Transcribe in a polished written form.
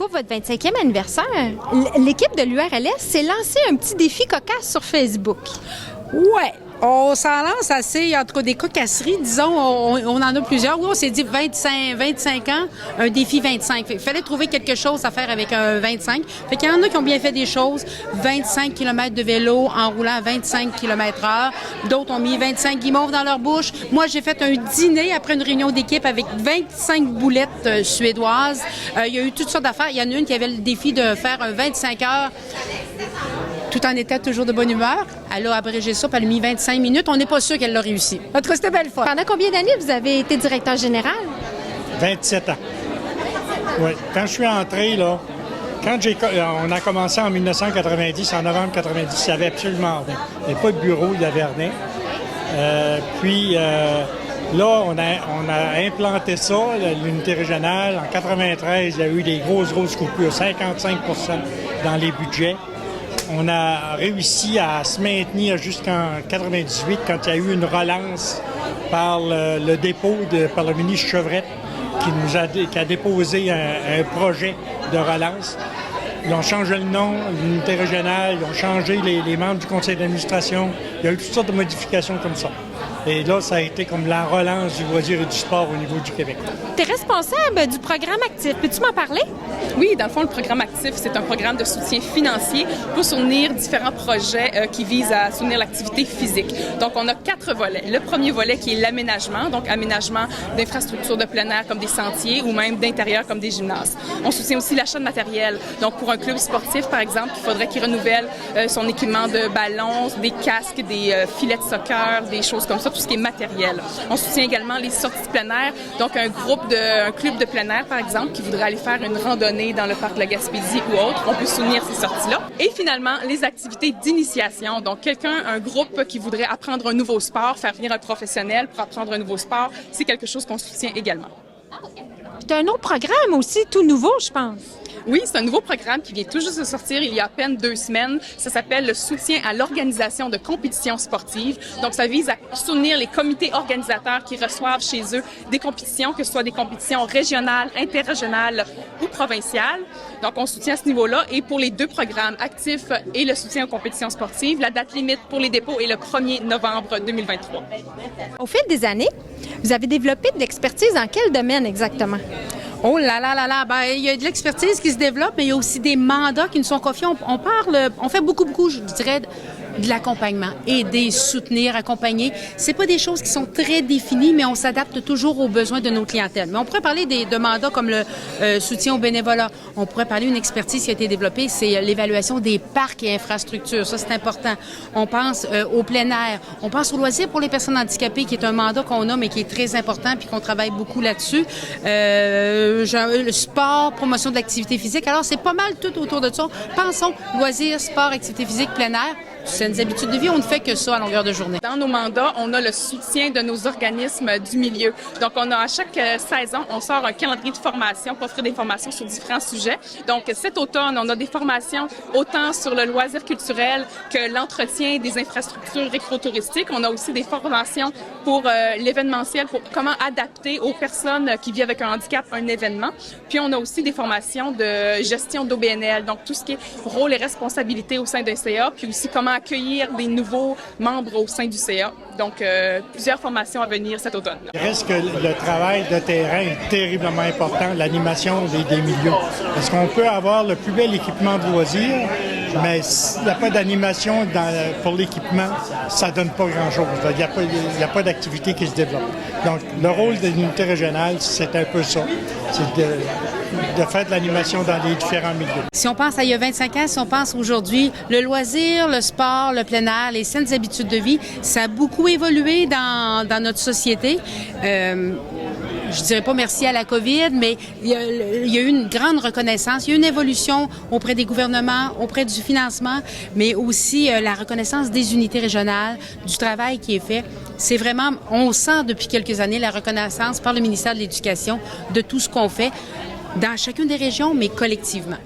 pour votre 25e anniversaire, l'équipe de l'URLS s'est lancée un petit défi cocasse sur Facebook. Ouais. On s'en lance assez, en tout cas des cocasseries, disons, on en a plusieurs. Oui, on s'est dit 25 ans, un défi 25. Il fallait trouver quelque chose à faire avec un 25. Fait qu'il y en a qui ont bien fait des choses. 25 km de vélo en roulant à 25 km/h. D'autres ont mis 25 guimauves dans leur bouche. Moi, j'ai fait un dîner après une réunion d'équipe avec 25 boulettes suédoises. Il y a eu toutes sortes d'affaires. Il y en a une qui avait le défi de faire un 25 heures tout en étant toujours de bonne humeur. Elle a abrégé ça, puis elle a mis 25 minutes. On n'est pas sûr qu'elle l'a réussi. En tout cas, c'était belle fois. Pendant combien d'années vous avez été directeur général? 27 ans. Oui. Quand je suis entré, là, on a commencé en 1990, en novembre 90, il n'y avait absolument rien. Il n'y avait pas de bureau, il n'y avait rien. Là, on a implanté ça, l'unité régionale. En 93, il y a eu des grosses coupures, 55 % dans les budgets. On a réussi à se maintenir jusqu'en 98 quand il y a eu une relance par le dépôt par le ministre Chevrette qui a déposé un projet de relance. Ils ont changé le nom, l'unité régionale, ils ont changé les membres du conseil d'administration. Il y a eu toutes sortes de modifications comme ça. Et là, ça a été comme la relance du loisir et du sport au niveau du Québec. Tu es responsable du programme Actif. Peux-tu m'en parler? Oui, dans le fond, le programme Actif, c'est un programme de soutien financier pour soutenir différents projets qui visent à soutenir l'activité physique. Donc, on a 4 volets. Le premier volet qui est l'aménagement, donc aménagement d'infrastructures de plein air comme des sentiers ou même d'intérieur comme des gymnases. On soutient aussi l'achat de matériel. Donc, pour un club sportif, par exemple, il faudrait qu'il renouvelle son équipement de ballons, des casques, des filets de soccer, des choses comme ça, tout ce qui est matériel. On soutient également les sorties de plein air, donc un club de plein air, par exemple, qui voudrait aller faire une randonnée dans le parc de la Gaspésie ou autre, on peut soutenir ces sorties-là. Et finalement, les activités d'initiation, donc un groupe qui voudrait apprendre un nouveau sport, faire venir un professionnel pour apprendre un nouveau sport, c'est quelque chose qu'on soutient également. Tu as un autre programme aussi, tout nouveau, je pense. Oui, c'est un nouveau programme qui vient tout juste de sortir il y a à peine 2 semaines. Ça s'appelle le soutien à l'organisation de compétitions sportives. Donc, ça vise à soutenir les comités organisateurs qui reçoivent chez eux des compétitions, que ce soit des compétitions régionales, interrégionales ou provinciales. Donc, on soutient à ce niveau-là. Et pour les 2 programmes, Actif et le soutien aux compétitions sportives, la date limite pour les dépôts est le 1er novembre 2023. Au fil des années, vous avez développé de l'expertise dans quel domaine exactement? Oh là là là là, il y a de l'expertise qui se développe, mais il y a aussi des mandats qui nous sont confiés. On fait beaucoup, je dirais, de l'accompagnement, aider, soutenir, accompagner. C'est pas des choses qui sont très définies, mais on s'adapte toujours aux besoins de nos clientèles. Mais on pourrait parler de mandats comme le soutien au bénévolat. On pourrait parler d'une expertise qui a été développée, c'est l'évaluation des parcs et infrastructures. Ça, c'est important. On pense au plein air. On pense au loisir pour les personnes handicapées, qui est un mandat qu'on a, mais qui est très important, puis qu'on travaille beaucoup là-dessus. Le sport, promotion de l'activité physique. Alors, c'est pas mal tout autour de ça. Pensons loisir, sport, activité physique, plein air. Saines habitudes de vie, on ne fait que ça à longueur de journée. Dans nos mandats, on a le soutien de nos organismes du milieu. Donc, on a à chaque saison, on sort un calendrier de formation pour offrir des formations sur différents sujets. Donc, cet automne, on a des formations autant sur le loisir culturel que l'entretien des infrastructures récro-touristiques. On a aussi des formations pour l'événementiel, pour comment adapter aux personnes qui vivent avec un handicap un événement. Puis, on a aussi des formations de gestion d'OBNL, donc tout ce qui est rôle et responsabilité au sein d'un CA, puis aussi comment accueillir des nouveaux membres au sein du CA. Donc, plusieurs formations à venir cet automne. Il reste que le travail de terrain est terriblement important, l'animation des milieux. Parce qu'on peut avoir le plus bel équipement de loisirs, mais s'il n'y a pas d'animation pour l'équipement, ça ne donne pas grand-chose. Il n'y a pas d'activité qui se développe. Donc, le rôle de l'unité régionale, c'est un peu ça. C'est de faire de l'animation dans les différents milieux. Si on pense à il y a 25 ans, si on pense aujourd'hui, le loisir, le sport, le plein air, les saines habitudes de vie, ça a beaucoup évolué dans notre société. Je dirais pas merci à la COVID, mais il y a eu une grande reconnaissance. Il y a eu une évolution auprès des gouvernements, auprès du financement, mais aussi la reconnaissance des unités régionales, du travail qui est fait. C'est vraiment, on sent depuis quelques années la reconnaissance par le ministère de l'Éducation de tout ce qu'on fait dans chacune des régions, mais collectivement.